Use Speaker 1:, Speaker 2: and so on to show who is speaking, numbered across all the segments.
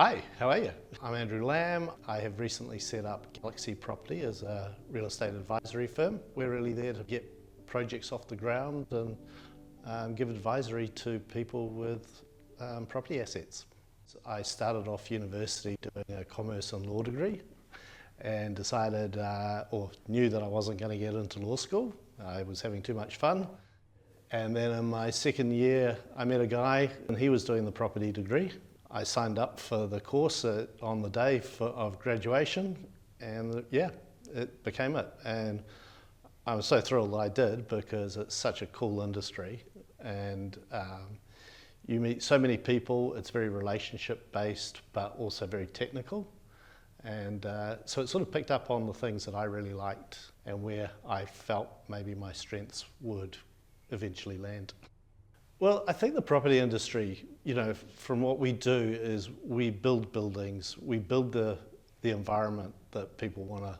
Speaker 1: Hi, how are you? I'm Andrew Lamb. I have recently set up Galaxy Property as a real estate advisory firm. We're really there to get projects off the ground and give advisory to people with property assets. So I started off university doing a commerce and law degree and decided or knew that I wasn't going to get into law school. I was having too much fun. And then in my second year, I met a guy and he was doing the property degree. I signed up for the course on the day of graduation, and yeah, it became it. And I was so thrilled that I did, because it's such a cool industry, and you meet so many people. It's very relationship based, but also very technical. And so it sort of picked up on the things that I really liked and where I felt maybe my strengths would eventually land. Well, I think the property industry, from what we do is we build buildings, we build the environment that people want to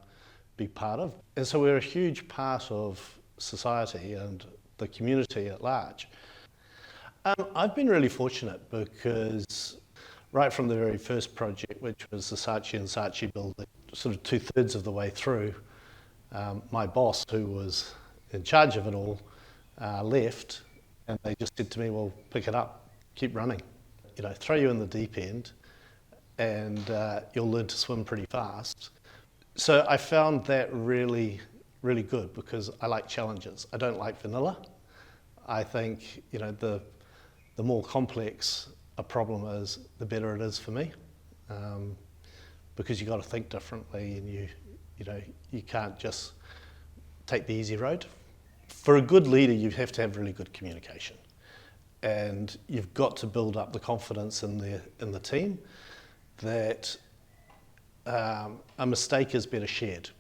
Speaker 1: be part of. And so we're a huge part of society and the community at large. I've been really fortunate because right from the very first project, which was the Saatchi & Saatchi building, sort of 2/3 of the way through, my boss, who was in charge of it all, left. And they just said to me, well, pick it up, keep running. Throw you in the deep end and you'll learn to swim pretty fast. So I found that really, really good because I like challenges. I don't like vanilla. I think, the more complex a problem is, the better it is for me. Because you've got to think differently and you can't just take the easy road. For a good leader, you have to have really good communication, and you've got to build up the confidence in the team that a mistake is better shared.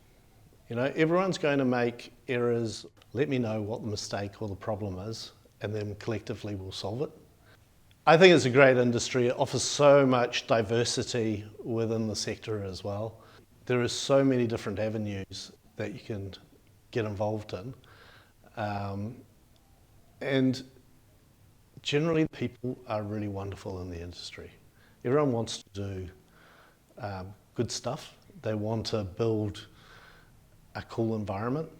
Speaker 1: Everyone's going to make errors. Let me know what the mistake or the problem is, and then collectively we'll solve it. I think it's a great industry. It offers so much diversity within the sector as well. There are so many different avenues that you can get involved in. And generally people are really wonderful in the industry. Everyone wants to do good stuff. They want to build a cool environment.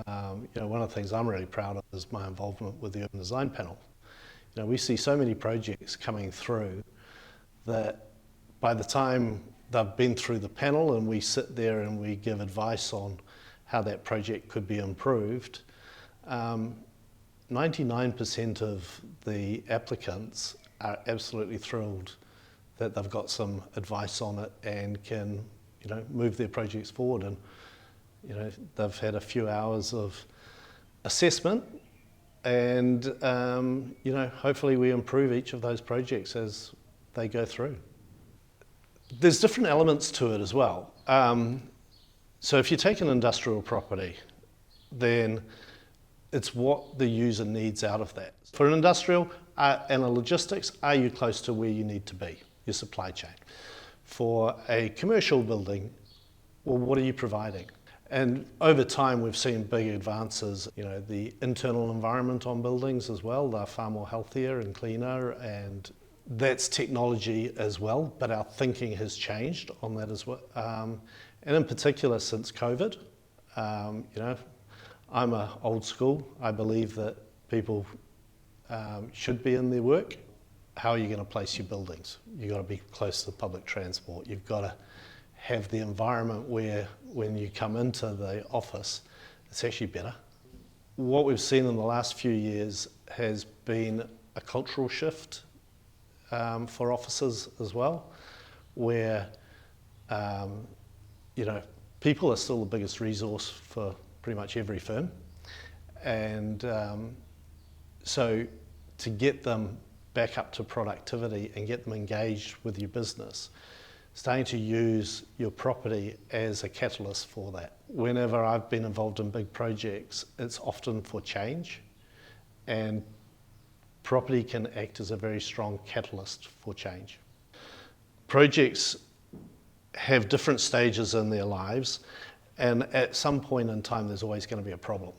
Speaker 1: One of the things I'm really proud of is my involvement with the Urban Design Panel. We see so many projects coming through that by the time they've been through the panel and we sit there and we give advice on how that project could be improved, 99% of the applicants are absolutely thrilled that they've got some advice on it and can, move their projects forward. And, they've had a few hours of assessment and, hopefully we improve each of those projects as they go through. There's different elements to it as well. So if you take an industrial property, then it's what the user needs out of that. For an industrial and a logistics, are you close to where you need to be, your supply chain? For a commercial building, well, what are you providing? And over time, we've seen big advances. The internal environment on buildings as well, they're far more healthier and cleaner, and that's technology as well, but our thinking has changed on that as well. And in particular, since COVID, I'm old school. I believe that people should be in their work. How are you going to place your buildings? You've got to be close to public transport. You've got to have the environment where when you come into the office, it's actually better. What we've seen in the last few years has been a cultural shift for offices as well, where people are still the biggest resource for pretty much every firm, and so to get them back up to productivity and get them engaged with your business, starting to use your property as a catalyst for that. Whenever I've been involved in big projects, it's often for change, and property can act as a very strong catalyst for change. Projects have different stages in their lives, and at some point in time there's always going to be a problem.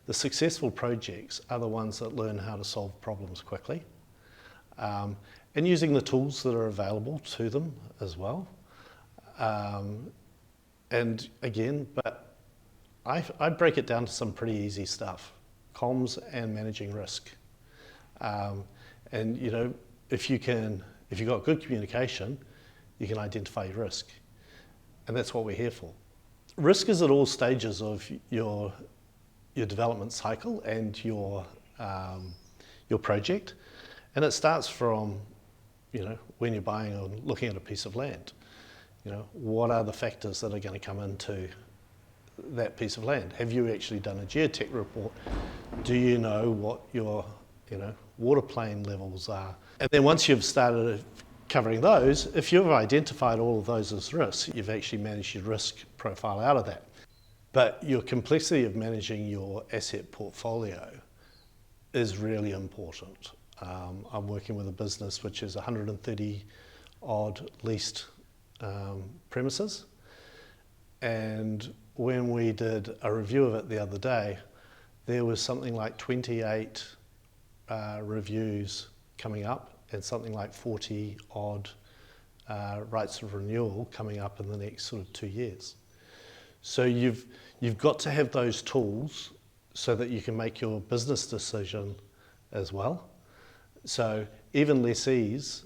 Speaker 1: The successful projects are the ones that learn how to solve problems quickly, and using the tools that are available to them as well. And again, but I break it down to some pretty easy stuff: comms and managing risk. And you know, if you've got good communication, you can identify your risk, and that's what we're here for. Risk is at all stages of your development cycle and your project, and it starts from, you know, when you're buying or looking at a piece of land. You know, what are the factors that are going to come into that piece of land? Have you actually done a geotech report? Do you know what your, you know, water plane levels are? And then once you've started covering those, if you've identified all of those as risks, you've actually managed your risk profile out of that. But your complexity of managing your asset portfolio is really important. I'm working with a business which is 130 odd leased premises, and when we did a review of it the other day, there was something like 28 reviews coming up and something like 40 odd rights of renewal coming up in the next sort of 2 years. So you've got to have those tools so that you can make your business decision as well. So even lessees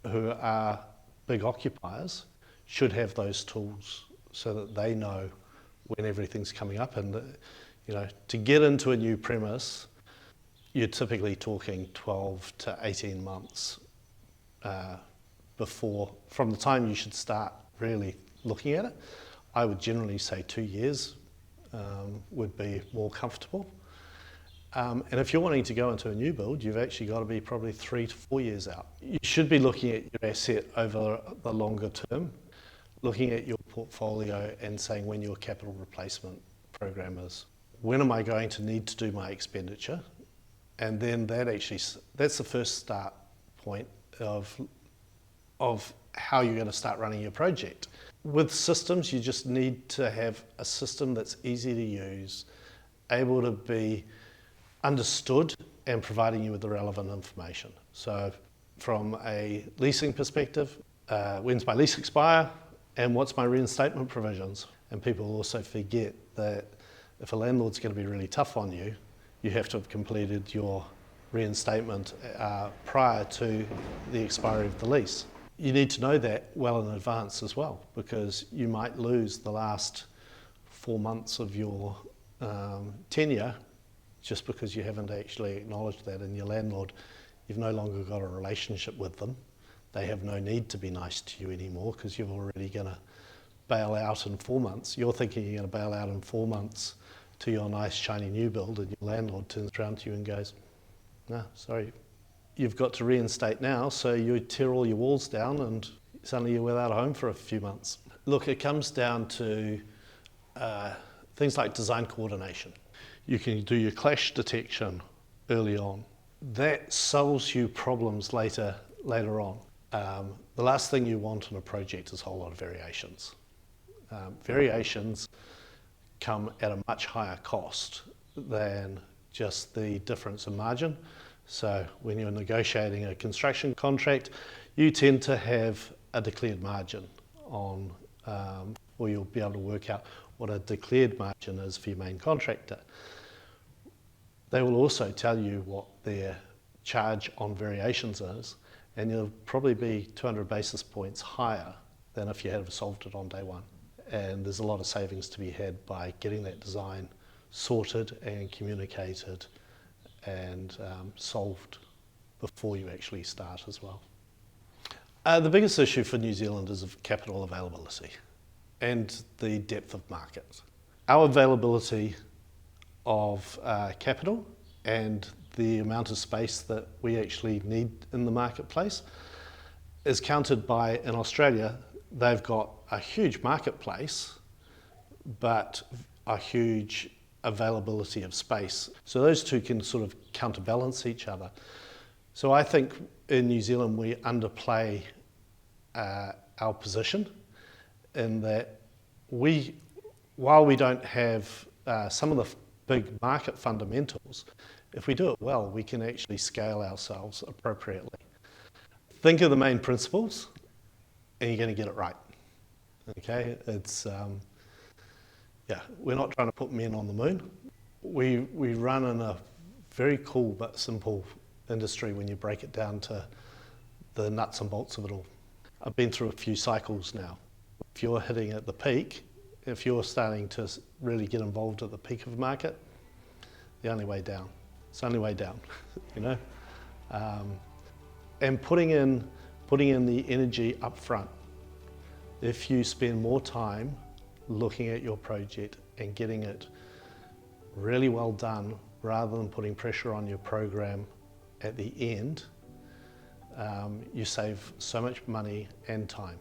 Speaker 1: who are big occupiers should have those tools so that they know when everything's coming up. And you know, to get into a new premise, you're typically talking 12 to 18 months from the time you should start really looking at it. I would generally say 2 years would be more comfortable. And if you're wanting to go into a new build, you've actually got to be probably 3 to 4 years out. You should be looking at your asset over the longer term, looking at your portfolio and saying when your capital replacement program is. When am I going to need to do my expenditure? And then that's the first start point of how you're going to start running your project. With systems, you just need to have a system that's easy to use, able to be understood and providing you with the relevant information. So from a leasing perspective, when's my lease expire and what's my reinstatement provisions? And people also forget that if a landlord's going to be really tough on you, you have to have completed your reinstatement prior to the expiry of the lease. You need to know that well in advance as well, because you might lose the last 4 months of your tenure just because you haven't actually acknowledged that. And your landlord, you've no longer got a relationship with them. They have no need to be nice to you anymore because you're already going to bail out in 4 months. You're thinking you're going to bail out in 4 months to your nice shiny new build, and your landlord turns around to you and goes, "No, sorry, you've got to reinstate now," so you tear all your walls down and suddenly you're without a home for a few months. Look, it comes down to things like design coordination. You can do your clash detection early on. That solves you problems later on. The last thing you want in a project is a whole lot of variations. Variations come at a much higher cost than just the difference in margin. So when you're negotiating a construction contract, you tend to have a declared margin on, or you'll be able to work out what a declared margin is for your main contractor. They will also tell you what their charge on variations is, and you'll probably be 200 basis points higher than if you had solved it on day one. And there's a lot of savings to be had by getting that design sorted and communicated and solved before you actually start as well. The biggest issue for New Zealand is capital availability and the depth of market. Our availability of capital and the amount of space that we actually need in the marketplace is countered by, in Australia, they've got a huge marketplace, but a huge availability of space. So those two can sort of counterbalance each other. So I think in New Zealand we underplay our position in that while we don't have some of the big market fundamentals, if we do it well, we can actually scale ourselves appropriately. think of the main principles and you're going to get it right. Okay, it's, yeah, we're not trying to put men on the moon. We run in a very cool but simple industry when you break it down to the nuts and bolts of it all. I've been through a few cycles now. If you're hitting at the peak, if you're starting to really get involved at the peak of the market, the only way down. It's the only way down, you know? And putting in the energy up front. If you spend more time looking at your project and getting it really well done, rather than putting pressure on your program at the end, you save so much money and time.